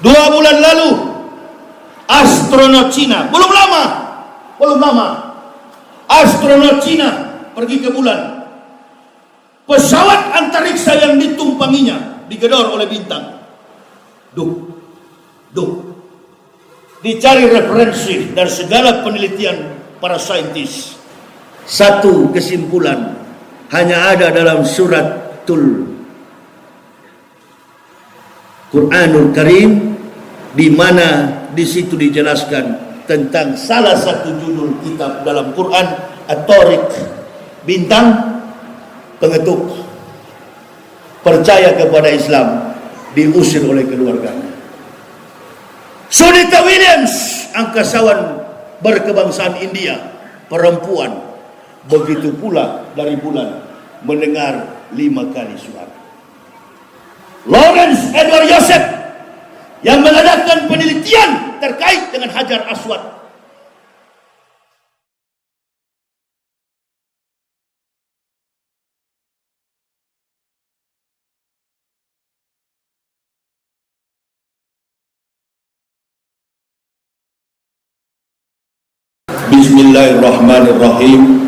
2 bulan lalu astronot Cina, belum lama astronot Cina pergi ke bulan. Pesawat antariksa yang ditumpanginya digedor oleh bintang. Dicari referensi dari segala penelitian para saintis. Satu kesimpulan hanya ada dalam suratul Quranul Karim, di mana di situ dijelaskan tentang salah satu judul kitab dalam Quran, At-Tariq, bintang pengetuk. Percaya kepada Islam, diusir oleh keluarganya. Sunita Williams, angkasawan berkebangsaan India, perempuan, begitu pula dari bulan, mendengar 5 kali suara. Lawrence Edward Joseph yang mengadakan penelitian terkait dengan Hajar Aswad. Bismillahirrahmanirrahim.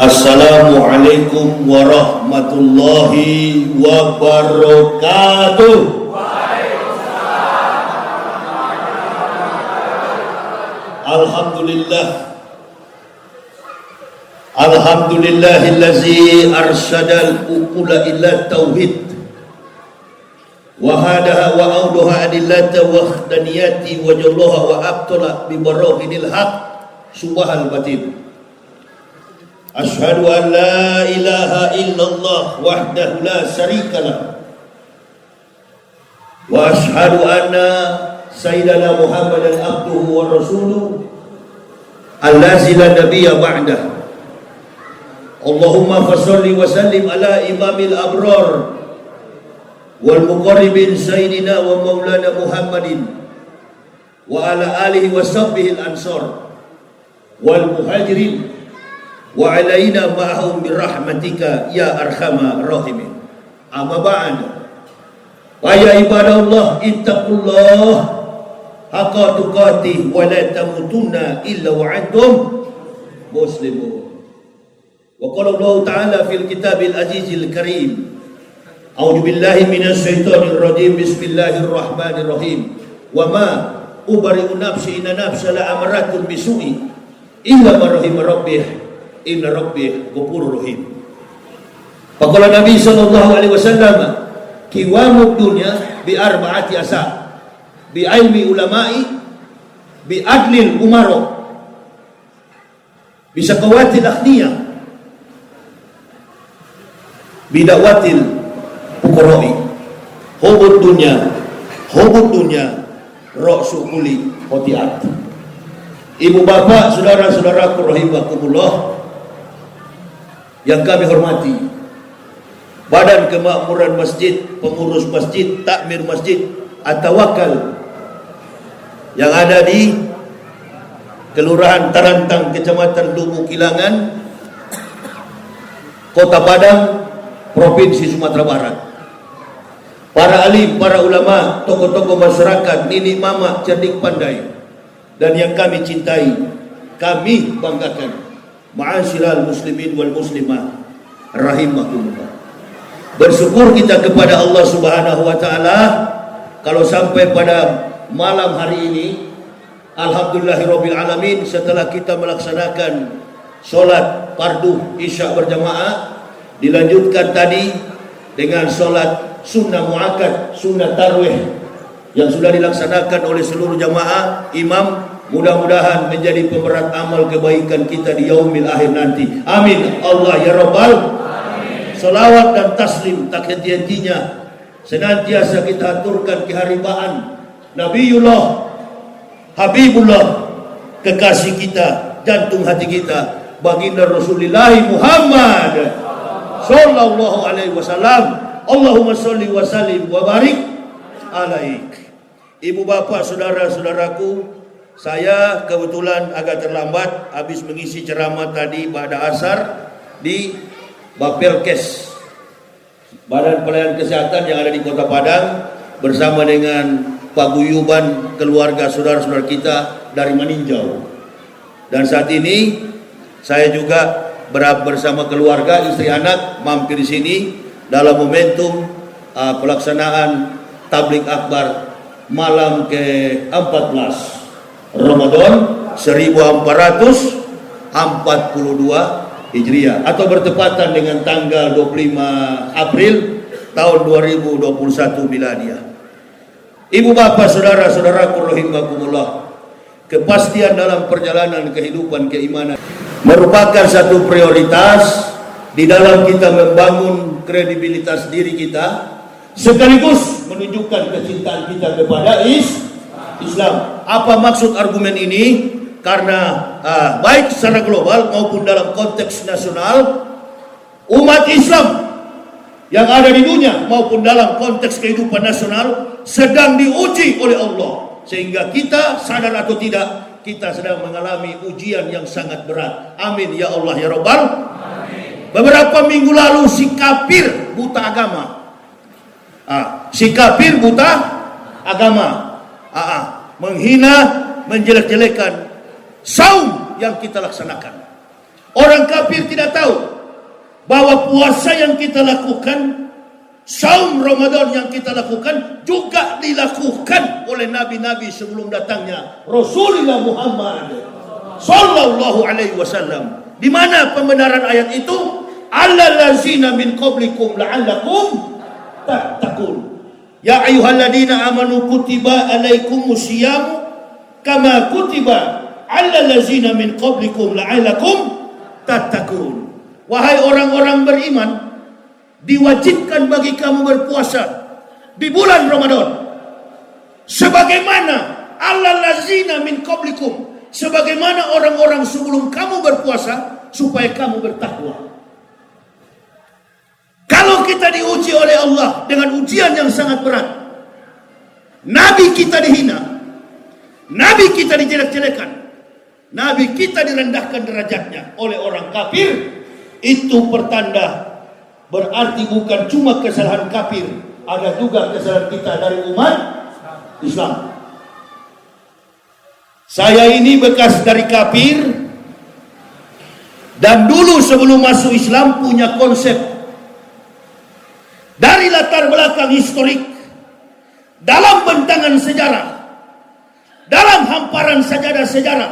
Assalamualaikum warahmatullahi wabarakatuh. Alhamdulillahillazi arsyadal uqula illa tauhid wa hadaha wa audaha adillata wahdaniyati wa jallaha wa abtala bi barahinil haq subhal batin. Asyhadu an la ilaha illallah wahdahu la syarikalah wa asyhadu anna sayyidana Muhammadan abduhu wa rasuluh allazi la nabiyya ba'dah. Allahumma fasholli wa sallim ala imamil abrar wal muqarribin sayyidina wa maulana Muhammadin wa ala alihi wa sahbihi al-ansar wal muhajirin wa alaina ma'ahum birahmatika ya arhamar rahimin. Amma ba'd. Wa ya ibadallah ittaqullah haqqa tuqatih wa la tamutunna illa wa antum muslimun. Wa qala Allah ta'ala fil kitabil azizil karim. A'udzu billahi minasy syaithanir rajim. Bismillahirrahmanirrahim. Wa ma ubari'u nafsi inna nafsa la amaratun bisu'i illa ma rahima rabbih. Inna rabbi ghafurur rahim. Faqala Nabi sallallahu alaihi wasallam, qiwamud dunya bi arba'ati asa, bi ilmi ulama'i, bi adlil umara, bi sakawatil akhniyah, bi da'watil fuqara'i. Hubud dunya ra'su kulli khati'at. Ibu bapak, saudara-saudaraku rahimakumullah yang kami hormati, Badan Kemakmuran Masjid, pengurus masjid, takmir masjid At-Tawakal yang ada di Kelurahan Tarantang, Kecamatan Lubu Kilangan, Kota Padang, Provinsi Sumatera Barat. Para alim, para ulama, tokoh-tokoh masyarakat, nini mama cerdik pandai, dan yang kami cintai, kami banggakan, ma'asyiral muslimin wal muslimah rahimakumullah. Bersyukur kita kepada Allah Subhanahu wa taala kalau sampai pada malam hari ini, alhamdulillahirabbil alamin, setelah kita melaksanakan salat fardu isya berjamaah, dilanjutkan tadi dengan salat sunnah muakkad, sunnah tarawih yang sudah dilaksanakan oleh seluruh jamaah imam. Mudah-mudahan menjadi pemberat amal kebaikan kita di yaumil akhir nanti. Amin. Allah ya Rabbal Amin. Salawat dan taslim tak henti-hentinya senantiasa kita aturkan keharibaan Nabiullah, Habibullah, kekasih kita, jantung hati kita, baginda Rasulullah Muhammad sallallahu alaihi wasallam. Allahumma sholli wa sallim wa barik alaik. Ibu bapak, saudara-saudaraku, saya kebetulan agak terlambat habis mengisi ceramah tadi pada asar di Bapelkes Badan Pelayanan Kesehatan yang ada di Kota Padang bersama dengan paguyuban keluarga saudara-saudara kita dari Maninjau. Dan saat ini saya juga bersama keluarga, istri anak mampir di sini dalam momentum pelaksanaan Tabligh Akbar malam ke-14 Ramadan 1442 Hijriah atau bertepatan dengan tanggal 25 April tahun 2021 Miladiah. Ibu bapak saudara-saudaraku rahimakumullah, kepastian dalam perjalanan kehidupan keimanan merupakan satu prioritas di dalam kita membangun kredibilitas diri kita sekaligus menunjukkan kecintaan kita kepada Islam. Apa maksud argumen ini? Karena baik secara global maupun dalam konteks nasional, umat Islam yang ada di dunia maupun dalam konteks kehidupan nasional sedang diuji oleh Allah, sehingga kita sadar atau tidak kita sedang mengalami ujian yang sangat berat. Amin ya Allah ya Rabbal. Beberapa minggu lalu si kafir buta agama, menghina, menjelek-jelekan saum yang kita laksanakan. Orang kafir tidak tahu bahwa puasa yang kita lakukan, saum Ramadan yang kita lakukan juga dilakukan oleh nabi-nabi sebelum datangnya Rasulullah Muhammad sallallahu alaihi wasallam. Di mana pembenaran ayat itu? Allazina min qablikum la'allakum tattaqun. Ya ayyuhalladzina amanu kutiba alaikumus syiyam kama kutiba allazina min qablikum la'allakum tattaqun. Wahai orang-orang beriman, diwajibkan bagi kamu berpuasa di bulan Ramadan sebagaimana allazina min qablikum, sebagaimana orang-orang sebelum kamu berpuasa supaya kamu bertakwa. Kalau kita diuji oleh Allah dengan ujian yang sangat berat, nabi kita dihina, nabi kita dijelek-jelekan, nabi kita direndahkan derajatnya oleh orang kafir, itu pertanda berarti bukan cuma kesalahan kafir, ada juga kesalahan kita dari umat Islam. Saya ini bekas dari kafir dan dulu sebelum masuk Islam punya konsep dari latar belakang historik, dalam bentangan sejarah, dalam hamparan sajadah sejarah,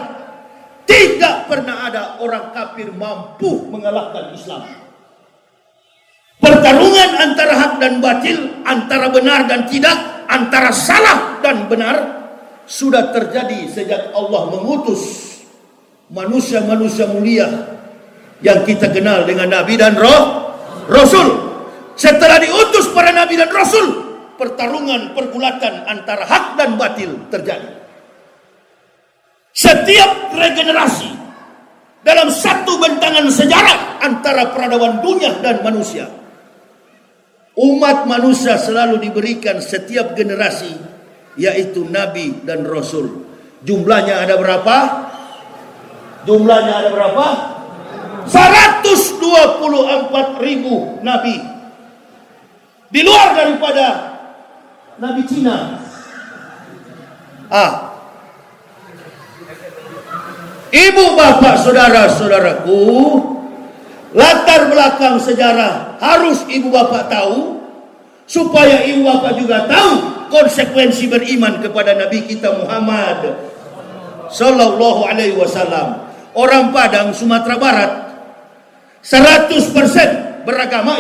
tidak pernah ada orang kafir mampu mengalahkan Islam. Pertarungan antara hak dan batil, antara benar dan tidak, antara salah dan benar sudah terjadi sejak Allah mengutus manusia-manusia mulia yang kita kenal dengan Nabi dan Rasul. Setelah diutus para Nabi dan Rasul, pertarungan pergulatan antara hak dan batil terjadi. Setiap regenerasi dalam satu bentangan sejarah antara peradaban dunia dan manusia, umat manusia selalu diberikan setiap generasi yaitu Nabi dan Rasul. Jumlahnya ada berapa? 124.000 Nabi. Di luar daripada Nabi Cina. Ibu bapak saudara-saudaraku, latar belakang sejarah harus ibu bapak tahu, supaya ibu bapak juga tahu konsekuensi beriman kepada Nabi kita Muhammad sallallahu alaihi wasallam. Orang Padang, Sumatera Barat 100% beragama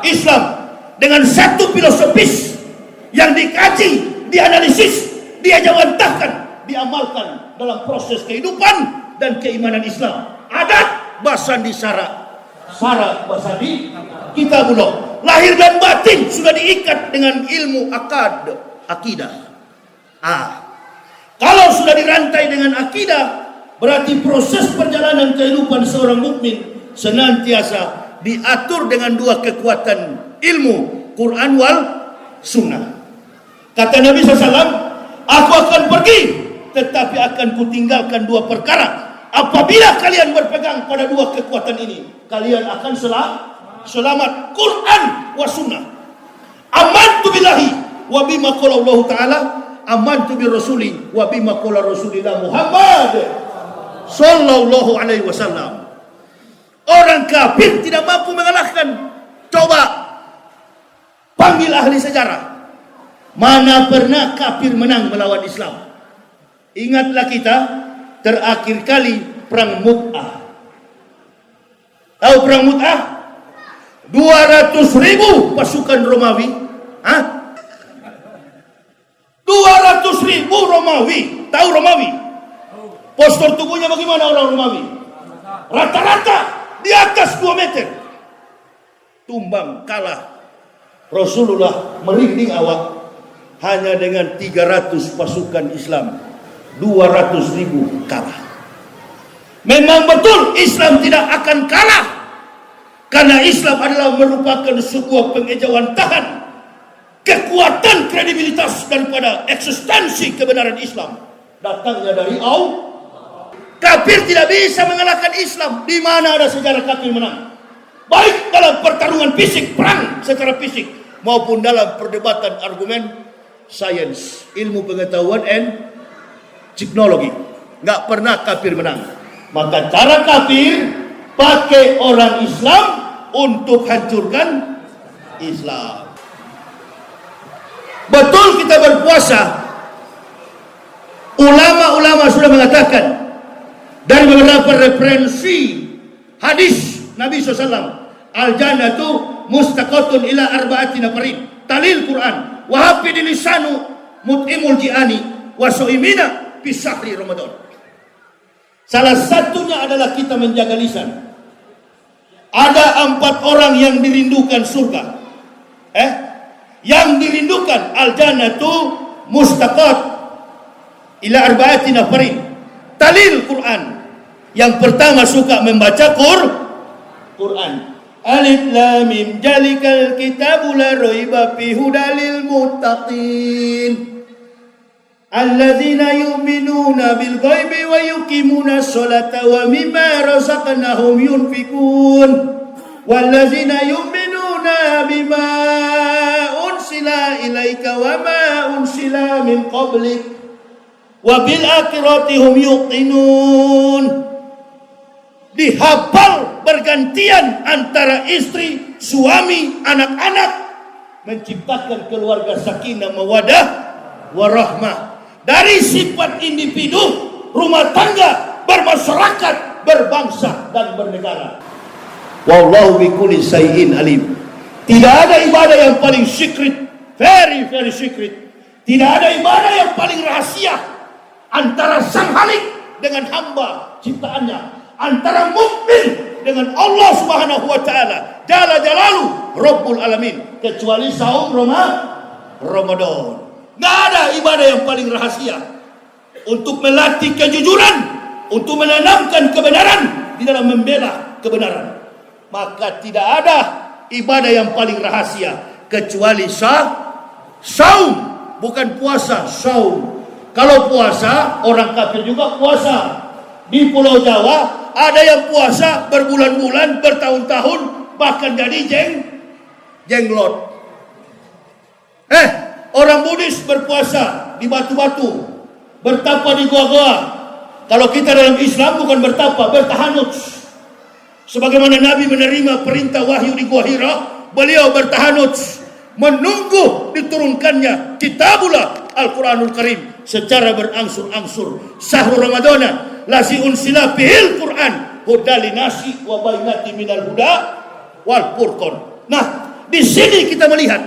Islam dengan satu filosofis yang dikaji, dianalisis, diajawantahkan, diamalkan dalam proses kehidupan dan keimanan Islam. Adat basandi syarat basandi kitabullah. Lahir dan batin sudah diikat dengan ilmu akidah. Kalau sudah dirantai dengan akidah, berarti proses perjalanan kehidupan seorang mukmin senantiasa diatur dengan dua kekuatan ilmu, Quran wal Sunnah. Kata Nabi SAW, aku akan pergi, tetapi akan kutinggalkan dua perkara. Apabila kalian berpegang pada dua kekuatan ini, kalian akan selamat Quran wa sunnah. Amantu billahi wa bima qala Allah Ta'ala, amantu bi rasuli wa bima qala Rasulullah Muhammad sallallahu alaihi wasallam. Orang kafir tidak mampu mengalahkan. Coba panggil ahli sejarah. Mana pernah kafir menang melawan Islam? Ingatlah kita terakhir kali perang Mu'ah. Tahu perang Mu'ah? 200.000 pasukan Romawi. 200.000 Romawi. Tahu Romawi? Postur tubuhnya bagaimana orang Romawi? Rata-rata di atas 2 meter. Tumbang, kalah. Rasulullah merinding awak hanya dengan 300 pasukan Islam. 200.000 kalah. Memang betul Islam tidak akan kalah, karena Islam adalah merupakan sebuah pengejauhan tahan kekuatan kredibilitas daripada eksistensi kebenaran Islam datangnya dari Allah. Kafir tidak bisa mengalahkan Islam. Di mana ada sejarah kafir menang? Baik dalam pertarungan fisik, perang secara fisik, maupun dalam perdebatan argumen sains, ilmu pengetahuan and teknologi. Nggak pernah kafir menang. Maka cara kafir pakai orang Islam untuk hancurkan Islam. Betul kita berpuasa. Ulama-ulama sudah mengatakan dari beberapa referensi hadis Nabi SAW, al-jannatu mustaqatun ila arba'ati nafarin, talil Quran wa hafidil lisanu mut'imul ji'ani wa su'imina fi syahri Ramadan. Salah satunya adalah kita menjaga lisan. Ada 4 orang yang dirindukan surga. Yang dirindukan al-jannatu mustaqat ila arba'ati nafarin, talil Quran. Yang pertama suka membaca Quran. Alif lam mim zalikal kitabu la raiba fihi hudalil muttaqin. Alladzina yu'minuna bil ghaibi wa yuqimuna sholata wa mimma razaqnahum yunfikun. Walladzina yu'minuna bima unsila ilaika wa ma unsila min qablik wa bil akhirati hum yuqinun. Dihafal bergantian antara istri, suami, anak-anak, menciptakan keluarga sakinah mawadah warahmah. Dari sifat individu, rumah tangga, bermasyarakat, berbangsa dan bernegara. Wallahu bikulli syai'in alim. Tidak ada ibadah yang paling secret, very very secret. Tidak ada ibadah yang paling rahasia antara sang Khalik dengan hamba ciptaannya, antara mukmin dengan Allah Subhanahu wa taala, Jalla Jalaluhu, Rabbul Alamin, kecuali saum Ramadan. Nggak ada ibadah yang paling rahasia untuk melatih kejujuran, untuk menanamkan kebenaran di dalam membela kebenaran. Maka tidak ada ibadah yang paling rahasia kecuali saum, bukan puasa, saum. Kalau puasa, orang kafir juga puasa. Di Pulau Jawa ada yang puasa berbulan-bulan, bertahun-tahun, bahkan jadi jenglot. Orang Buddhis berpuasa di batu-batu, bertapa di gua-gua. Kalau kita dalam Islam bukan bertapa, bertahanut. Sebagaimana Nabi menerima perintah wahyu di Gua Hira, beliau bertahanut menunggu diturunkannya kitabullah Al-Quranul Karim secara berangsur-angsur. Syahrul Ramadana lasi unsila fihil Quran hudali nasi wa bainati minal huda wal furqan. Nah, di sini kita melihat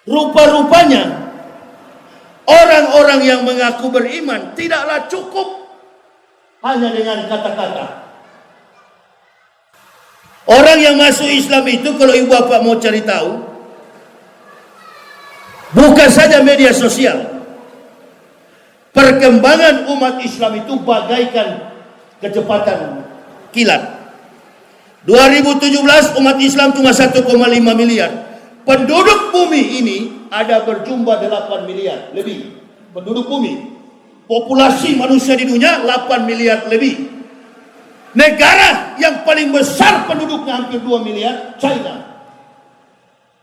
rupa-rupanya orang-orang yang mengaku beriman tidaklah cukup hanya dengan kata-kata. Orang yang masuk Islam itu, kalau ibu bapak mau cari tahu, bukan saja media sosial. Perkembangan umat Islam itu bagaikan kecepatan kilat. 2017 umat Islam cuma 1,5 miliar. Penduduk bumi ini ada berjumlah 8 miliar lebih. Penduduk bumi, populasi manusia di dunia 8 miliar lebih. Negara yang paling besar penduduknya hampir 2 miliar, China.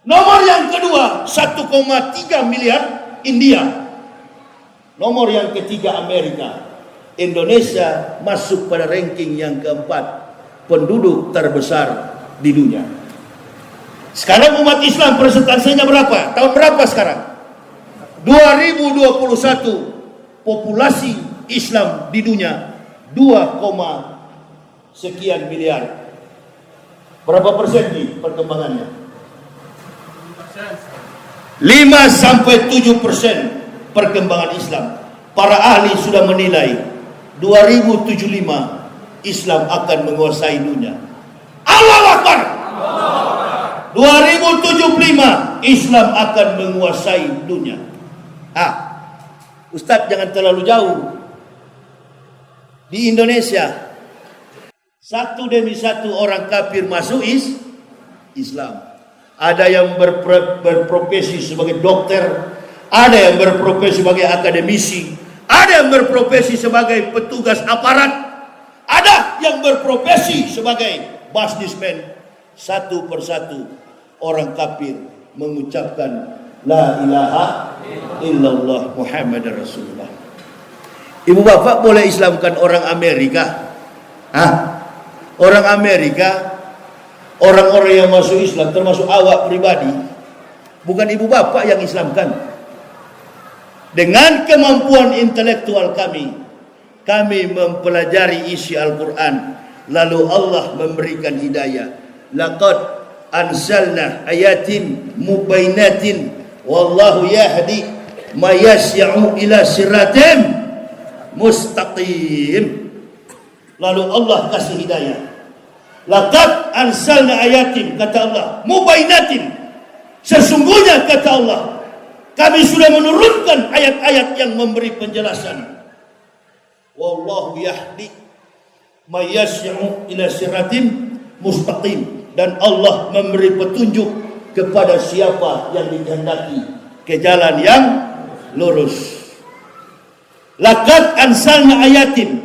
Nomor yang kedua 1,3 miliar, India. Nomor yang ketiga Amerika. Indonesia masuk pada ranking yang keempat, penduduk terbesar di dunia. Sekarang umat Islam persentasenya berapa? Tahun berapa sekarang? 2021 populasi Islam di dunia 2, sekian miliar. Berapa persen nih perkembangannya? 5-7% perkembangan Islam. Para ahli sudah menilai 2075 Islam akan menguasai dunia. Allahu Akbar. 2075 Islam akan menguasai dunia. Ustadz jangan terlalu jauh. Di Indonesia satu demi satu orang kafir masuk Islam. Ada yang berprofesi sebagai dokter, ada yang berprofesi sebagai akademisi, ada yang berprofesi sebagai petugas aparat, ada yang berprofesi sebagai businessman. Satu persatu orang kafir mengucapkan la ilaha illallah Muhammadar Rasulullah. Ibu bapak boleh Islamkan orang Amerika? Orang Amerika, orang-orang yang masuk Islam termasuk awak pribadi, bukan ibu bapak yang Islamkan. Dengan kemampuan intelektual kami mempelajari isi Al-Quran, lalu Allah memberikan hidayah. Laqad anzalna ayatin mubainatin wallahu yahdi ma yasya'u ila siratim mustaqim. Lalu Allah kasih hidayah. Laqad anzalna ayatin, kata Allah, mubainatin, sesungguhnya kata Allah, kami sudah menurunkan ayat-ayat yang memberi penjelasan. Wallahu yahdi may yasya'u ila siratin mustaqim, dan Allah memberi petunjuk kepada siapa yang dikehendaki ke jalan yang lurus. Laqad anzalna ayatin,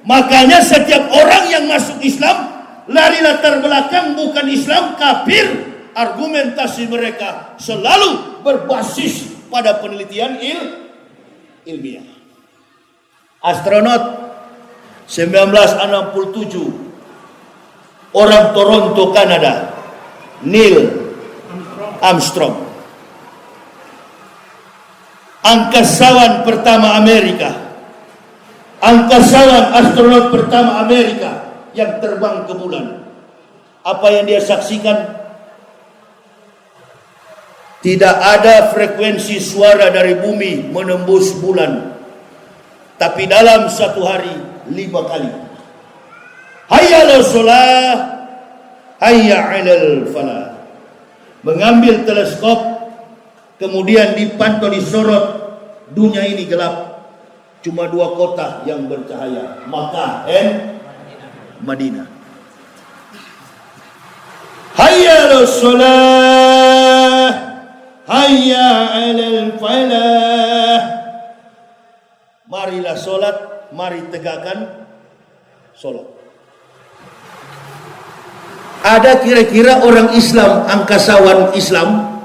makanya setiap orang yang masuk Islam lari latar belakang bukan Islam, kafir. Argumentasi mereka selalu berbasis pada penelitian ilmiah. Astronot 1967, orang Toronto, Kanada, Neil Armstrong. Angkasawan pertama Amerika, angkasawan astronot pertama Amerika yang terbang ke bulan. Apa yang dia saksikan? Tidak ada frekuensi suara dari bumi menembus bulan, tapi dalam satu hari 5 kali. Hayya 'alal shalah, hayya 'alal falah. Mengambil teleskop, kemudian dipantau, disorot, dunia ini gelap. Cuma 2 kota yang bercahaya, Makkah dan Madinah. Hayya 'alal shalah, hayya 'alal falah. Marilah solat, mari tegakkan solat. Ada kira-kira orang Islam, angkasawan Islam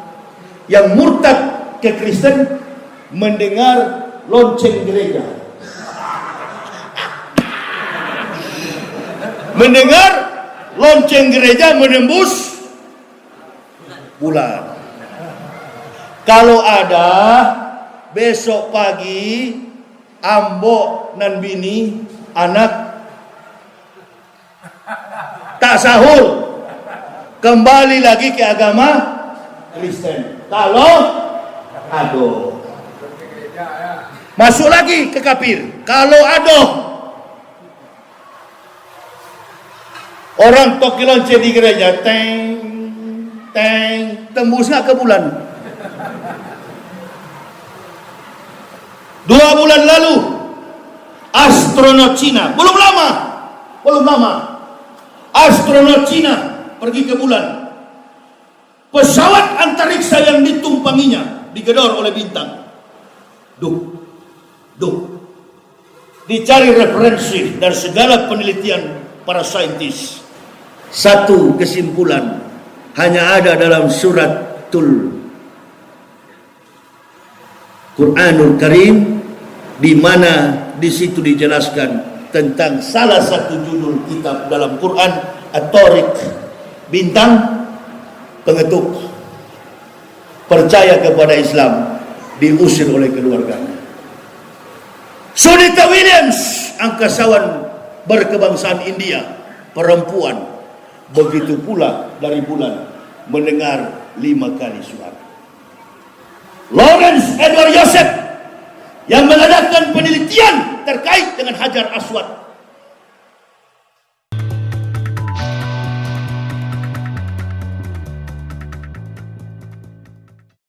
yang murtad ke Kristen mendengar lonceng gereja, mendengar lonceng gereja menembus bulan. Kalau ada, besok pagi ambok nan bini anak tak sahur, kembali lagi ke agama Kristen. Kalau aduh, masuk lagi ke kafir. Kalau aduh, orang toki lonceng di gereja, teng teng, tembusnya ke bulan. 2 bulan lalu astronot Cina, belum lama astronot Cina pergi ke bulan. Pesawat antariksa yang ditumpanginya digedor oleh bintang. Dicari referensi dan segala penelitian para saintis. Satu kesimpulan hanya ada dalam suratul Quranul Karim, di mana di situ dijelaskan tentang salah satu judul kitab dalam Quran, At-Tariq, bintang pengetuk. Percaya kepada Islam, diusir oleh keluarganya. Sunita Williams, angkasawan berkebangsaan India, perempuan, begitu pula dari bulan, mendengar 5 kali suara. Lawrence Edward Joseph yang mengadakan penelitian terkait dengan Hajar Aswad